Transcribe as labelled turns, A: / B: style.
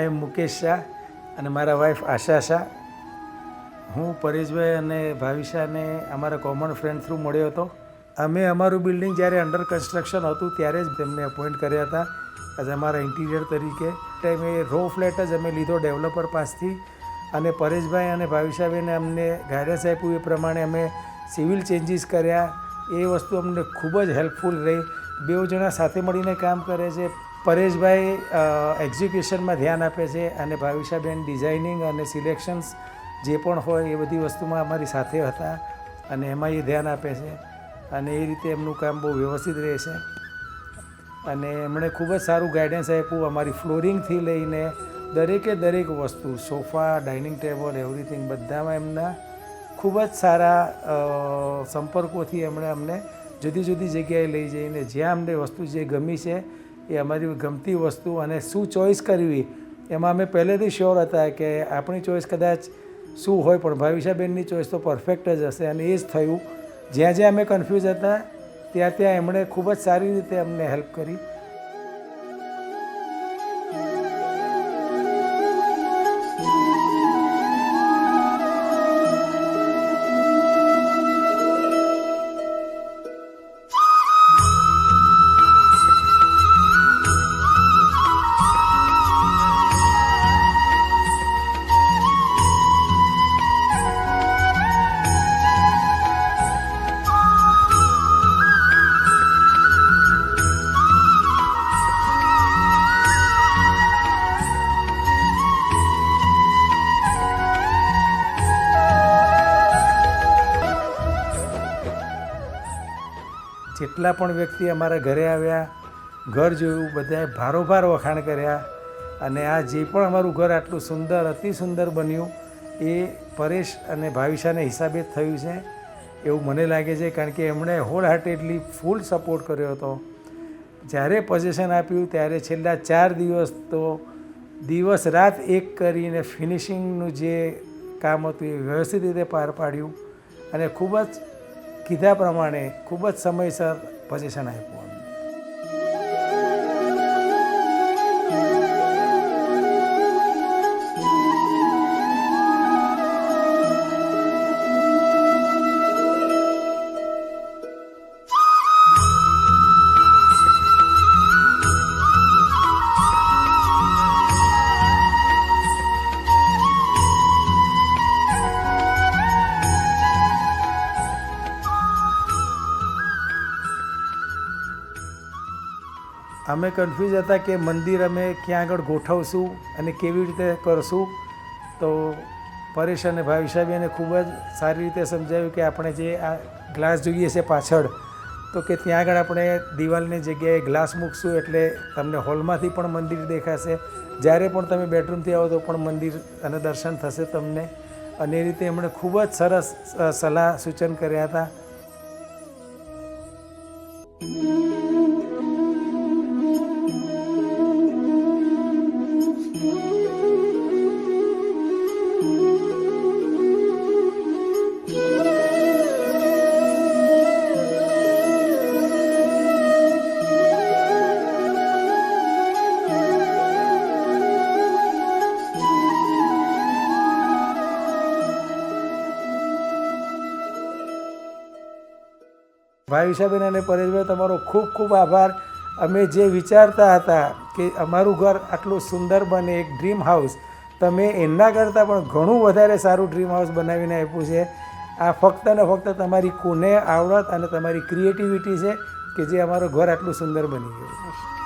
A: આઈ એમ મુકેશ શાહ અને મારા વાઈફ આશા શાહ. હું પરેશભાઈ અને ભાવિશાને અમારા કોમન ફ્રેન્ડ થ્રુ મળ્યો હતો. અમે અમારું બિલ્ડિંગ જ્યારે અંડર કન્સ્ટ્રક્શન હતું ત્યારે જ તેમને અપોઇન્ટ કર્યા હતા એઝ અમારા ઇન્ટિરિયર તરીકે. ટાઈમે રો ફ્લેટ જ અમે લીધો ડેવલપર પાસથી અને પરેશભાઈ અને ભાવિશાબેને અમને ગાઈડન્સ આપ્યું એ પ્રમાણે અમે સિવિલ ચેન્જીસ કર્યા. એ વસ્તુ અમને ખૂબ જ હેલ્પફુલ રહી. બેઉ જણા સાથે મળીને કામ કરે છે. પરેશભાઈ એક્ઝિક્યુશનમાં ધ્યાન આપે છે અને ભાવિશાબેન ડિઝાઇનિંગ અને સિલેક્શન્સ જે પણ હોય એ બધી વસ્તુમાં અમારી સાથે હતા અને એમાં એ ધ્યાન આપે છે અને એ રીતે એમનું કામ બહુ વ્યવસ્થિત રહે છે અને એમણે ખૂબ જ સારું ગાઈડન્સ આપ્યું. અમારી ફ્લોરિંગથી લઈને દરેક વસ્તુ, સોફા, ડાઇનિંગ ટેબલ, એવરીથિંગ બધામાં એમના ખૂબ જ સારા સંપર્કોથી એમણે અમને જુદી જુદી જગ્યાએ લઈ જઈને જ્યાં અમને વસ્તુ જે ગમી છે એ અમારી ગમતી વસ્તુ અને શું ચોઈસ કરવી એમાં અમે પહેલેથી શ્યોર હતા કે આપણી ચોઈસ કદાચ શું હોય પણ ભાવિશાબેનની ચોઈસ તો પરફેક્ટ જ હશે અને એ જ થયું. જ્યાં જ્યાં અમે કન્ફ્યુઝ હતા ત્યાં એમણે ખૂબ જ સારી રીતે અમને હેલ્પ કરી. જેટલા પણ વ્યક્તિ અમારા ઘરે આવ્યા, ઘર જોયું, બધાએ ભારોભાર વખાણ કર્યા અને આ જે પણ અમારું ઘર આટલું સુંદર, અતિ સુંદર બન્યું એ પરેશ અને ભાવિશાને હિસાબે જ થયું છે એવું મને લાગે છે. કારણ કે એમણે હોલ હાર્ટેડલી ફૂલ સપોર્ટ કર્યો હતો. જ્યારે પોઝિશન આપ્યું ત્યારે છેલ્લા 4 દિવસ તો દિવસ રાત એક કરીને ફિનિશિંગનું જે કામ હતું એ વ્યવસ્થિત રીતે પાર પાડ્યું અને ખૂબ જ કીધા પ્રમાણે ખૂબ જ સમયસર પોઝિશન આપ્યું. અમે કન્ફ્યુઝ હતા કે મંદિર અમે ક્યાં આગળ ગોઠવશું અને કેવી રીતે કરશું. તો પરેશ અને ભાવિશાબેને ખૂબ જ સારી રીતે સમજાવ્યું કે આપણે જે આ ગ્લાસ જોઈએ છે પાછળ, તો કે ત્યાં આગળ આપણે દિવાલની જગ્યાએ ગ્લાસ મૂકશું એટલે તમને હોલમાંથી પણ મંદિર દેખાશે. જ્યારે પણ તમે બેડરૂમથી આવો તો પણ મંદિર અને દર્શન થશે તમને. અને એ રીતે એમણે ખૂબ જ સરસ સલાહ સૂચન કર્યા હતા. ભાવિશાબેન અને પરેશભાઈ તમારો ખૂબ ખૂબ આભાર. અમે જે વિચારતા હતા કે અમારું ઘર આટલું સુંદર બને, એક ડ્રીમ હાઉસ, તમે એના કરતાં પણ ઘણું વધારે સારું ડ્રીમ હાઉસ બનાવીને આપ્યું છે. આ ફક્ત ને ફક્ત તમારી કોને આવડત અને તમારી ક્રિએટિવિટી છે કે જે અમારું ઘર આટલું સુંદર બની ગયું.